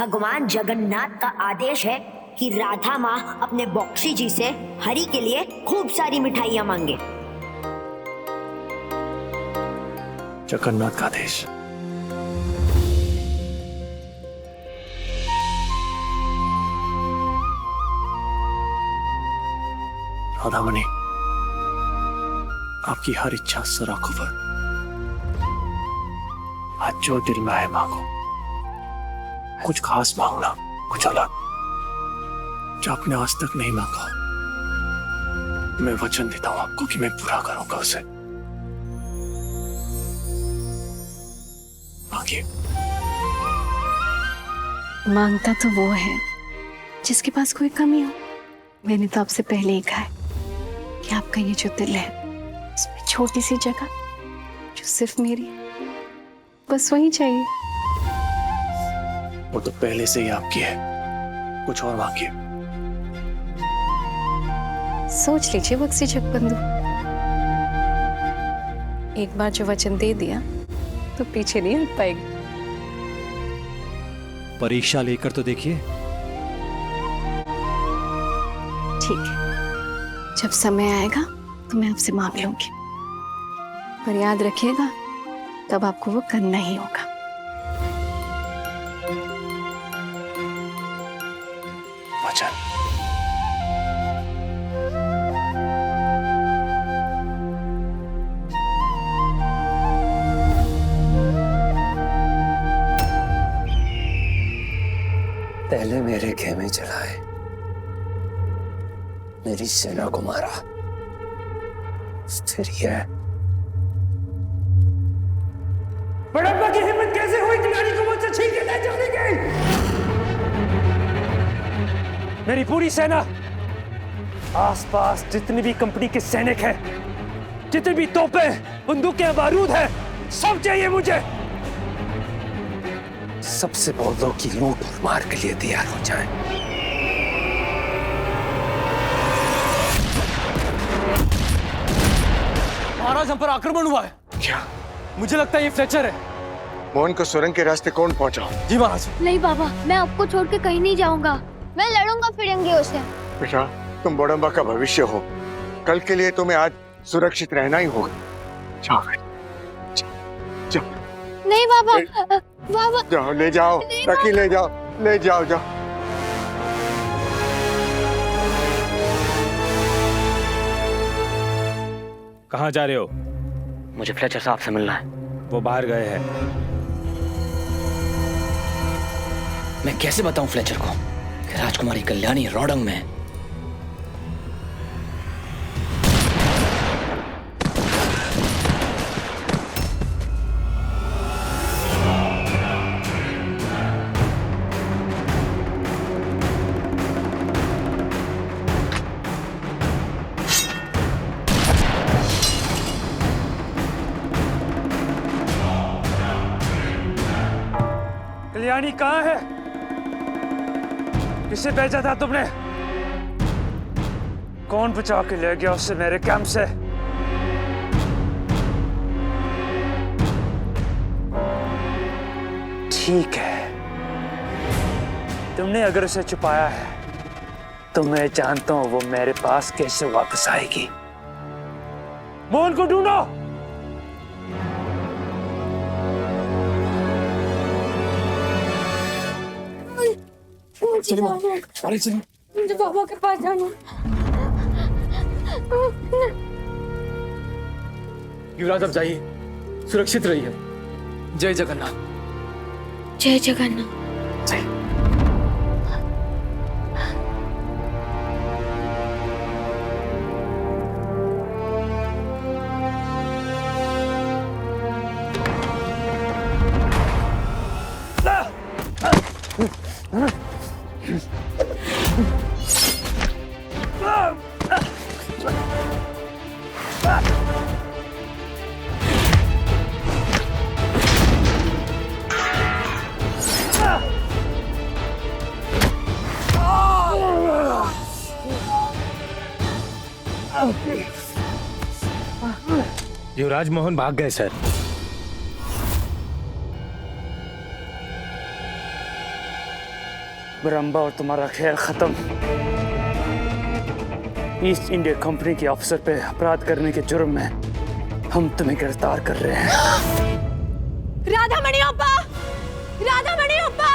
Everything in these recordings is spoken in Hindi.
भगवान जगन्नाथ का आदेश है कि राधा माँ अपने बॉक्सी जी से हरि के लिए खूब सारी मिठाइयाँ मांगे। जगन्नाथ का आदेश। राधामणि, आपकी हर इच्छा सर आंखों पर। आज जो दिल में आए मांगो। कुछ खास मांगना, कुछ अलग, जो आपने आज तक नहीं मांगा। मैं वचन देता हूं आपको कि मैं पूरा करूंगा उसे। मांगिए। मांगता तो वो है जिसके पास कोई कमी हो। मैंने तो आपसे पहले ही कहा है कि आपका ये जो दिल है, इसमें छोटी सी जगह जो सिर्फ मेरी है, बस वही चाहिए। वो तो पहले से ही आपकी है। कुछ और मांगिए। सोच लीजिए बक्सी जगबंधु, एक बार जो वचन दे दिया तो पीछे नहीं हट पाएगी। परीक्षा लेकर तो देखिए। ठीक है, जब समय आएगा तो मैं आपसे मांग लूंगी, पर याद रखिएगा तब आपको वो करना ही होगा। वचन। पहले मेरे खेमे चलाए, मेरी सेना को मारा, फिर यह। बड़प्पा की हिम्मत कैसे हुई कल्याणी को मुझसे छीन के ले जाने की? मेरी पूरी सेना, आसपास जितनी भी कंपनी के सैनिक हैं, जितनी भी तोपें, बंदूकें, बारूद हैं, सब चाहिए मुझे। सबसे बोल दो कि लूट और मार के लिए तैयार हो जाएं। महाराज, हम पर आक्रमण हुआ है। क्या? मुझे लगता है ये फ्लेचर है। मोहन को सुरंग के रास्ते कौन पहुंचा? जी महाराज। नहीं बाबा, मैं आपको छोड़ के कहीं नहीं जाऊंगा। मैं लड़ूंगा फिरंगियों से। बेटा, तुम बड़म्बा का भविष्य हो। कल के लिए तुम्हें आज सुरक्षित रहना ही होगा। जाओ जाओ। नहीं बाबा, बाबा। जाओ, ले जाओ, रखी ले जाओ, ले जाओ, जाओ। कहाँ जा रहे हो? मुझे फ्लेचर साहब से मिलना है। वो बाहर गए हैं। मैं कैसे बताऊं फ्लेचर को कि राजकुमारी कल्याणी रोडंग में है? कल्याणी कहाँ है? किसे भेजा था तुमने? कौन बचा के ले गया उससे मेरे कैंप से? ठीक है, तुमने अगर उसे छुपाया है तो मैं जानता हूं वो मेरे पास कैसे वापस आएगी। मोहन को ढूंढो। मुझे बाबा के पास जाना। युवराज, अब जाइए, सुरक्षित रहिए। जय जगन्नाथ। जय जगन्नाथ। जय। युवराज मोहन भाग गए सर। बड़म्बा और तुम्हारा खेल खत्म। ईस्ट इंडिया कंपनी के अफसर पे अपराध करने के जुर्म में हम तुम्हें गिरफ्तार कर रहे हैं। राधामणि ओप्पा, राधामणि ओप्पा।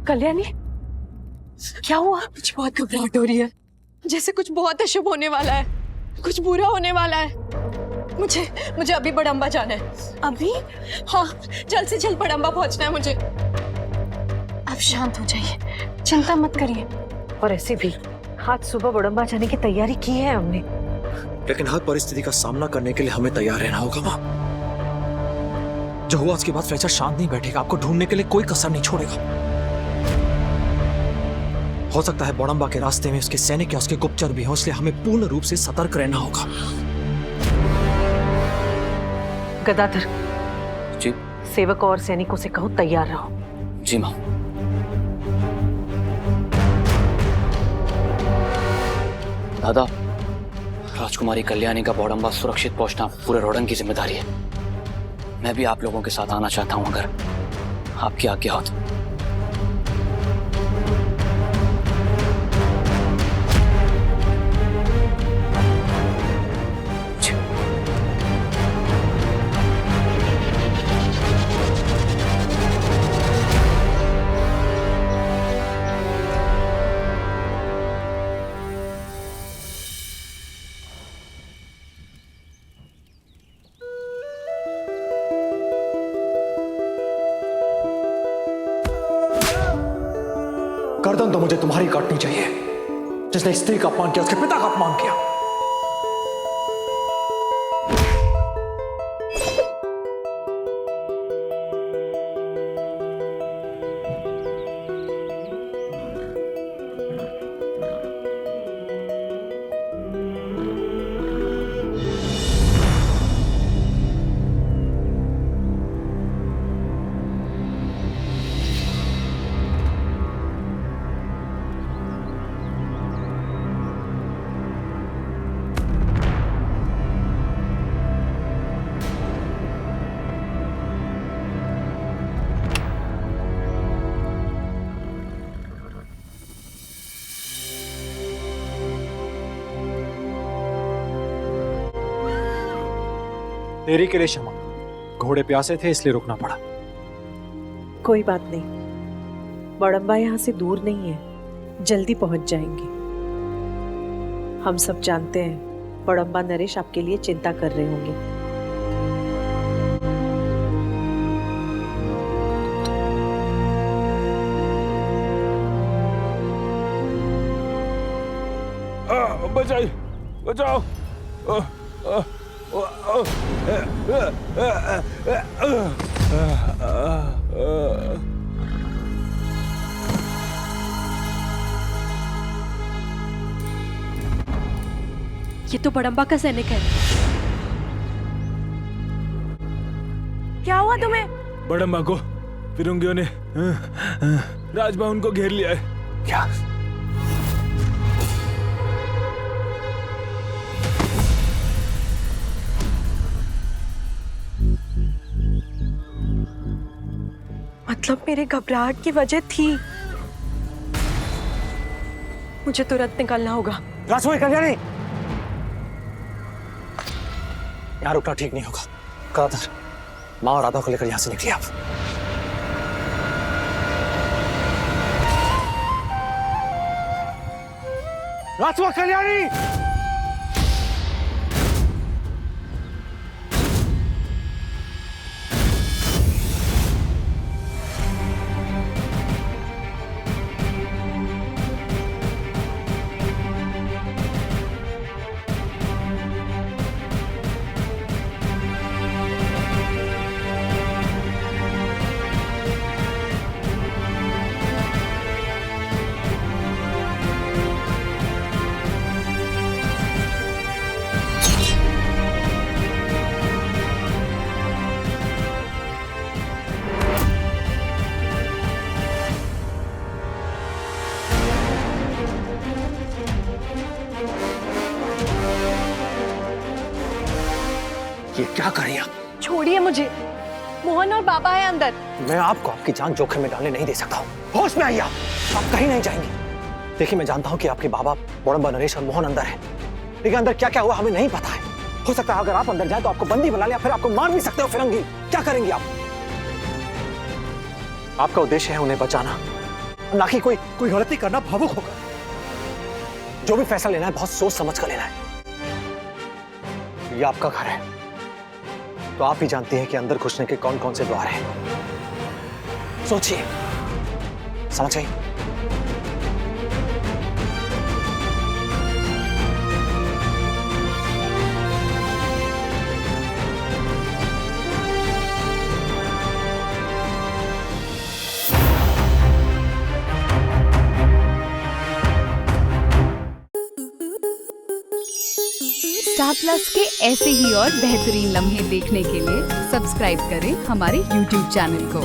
कल्याणी, क्या हुआ? मुझे बहुत घबराहट हो रही है, जैसे कुछ बहुत अशुभ होने वाला है, कुछ बुरा होने वाला है। मुझे अभी बड़म्बा जाना है। अभी? हाँ, जल्द से जल्द बड़म्बा पहुंचना है मुझे। आप शांत हो जाइए, चिंता मत करिए। और ऐसे भी आज सुबह बड़म्बा जाने की तैयारी की है हमने, लेकिन हर परिस्थिति का सामना करने के लिए हमें तैयार रहना होगा माँ। जो हुआ उसके बाद फ्लेचर शांत नहीं बैठेगा, आपको ढूंढने के लिए कोई कसर नहीं छोड़ेगा। हो सकता है बड़म्बा के रास्ते में उसके सैनिक या उसके गुप्तचर भी हों, इसलिए हमें पूर्ण रूप से सतर्क रहना होगा। गदाधर जी सेवक और सैनिकों से कहो तैयार रहो। जी माँ। दादा, राजकुमारी कल्याणी का बड़म्बा सुरक्षित पहुंचना पूरे रोडन की जिम्मेदारी है। मैं भी आप लोगों के साथ आना चाहता हूं, अगर आपकी आज्ञा हो तो। गर्दन तो मुझे तुम्हारी काटनी चाहिए, जिसने स्त्री का अपमान किया, उसके पिता का अपमान किया। देरी के लिए क्षमा, घोड़े प्यासे थे इसलिए रुकना पड़ा। कोई बात नहीं, बड़म्बा यहाँ से दूर नहीं है, जल्दी पहुंच जाएंगे। हम सब जानते हैं बड़म्बा नरेश आपके लिए चिंता कर रहे होंगे। बचाओ, बचाओ। ये तो बड़म्बा का सैनिक है। क्या हुआ तुम्हें? बड़म्बा को फिरंगियों ने राजभवन को घेर लिया है। क्या? मतलब मेरे घबराहट की वजह थी। मुझे तुरंत निकलना होगा। राजकुमारी कल्याणी, यहाँ रुकना ठीक नहीं होगा। गदाधर, माँ और राधा को लेकर यहाँ से निकलिए आप। राजकुमारी कल्याणी! ये क्या कर रही हैं आप? छोड़िए मुझे, मोहन और बाबा है अंदर। मैं आपको आपकी जान जोखिम में डालने नहीं दे सकता हूँ। होश में आइए, आप कहीं नहीं जाएंगे। देखिए, मैं जानता हूँ कि आपके बाबा बड़म्बा, नरेश और मोहन अंदर है, लेकिन अंदर क्या क्या हुआ हमें नहीं पता है। हो सकता है अगर आप अंदर जाए तो आपको बंदी बना ले, फिर आपको मार भी सकते हो। फिरंगी, क्या करेंगे आप? आपका उद्देश्य है उन्हें बचाना, ना कि कोई गलती करना भावुक होगा। जो भी फैसला लेना है बहुत सोच समझ कर लेना है। ये आपका घर है, तो आप ही जानती हैं कि अंदर घुसने के कौन कौन से द्वार हैं। सोचिए, समझ गई? स्टार प्लस के ऐसे ही और बेहतरीन लम्हे देखने के लिए सब्सक्राइब करें हमारे YouTube चैनल को।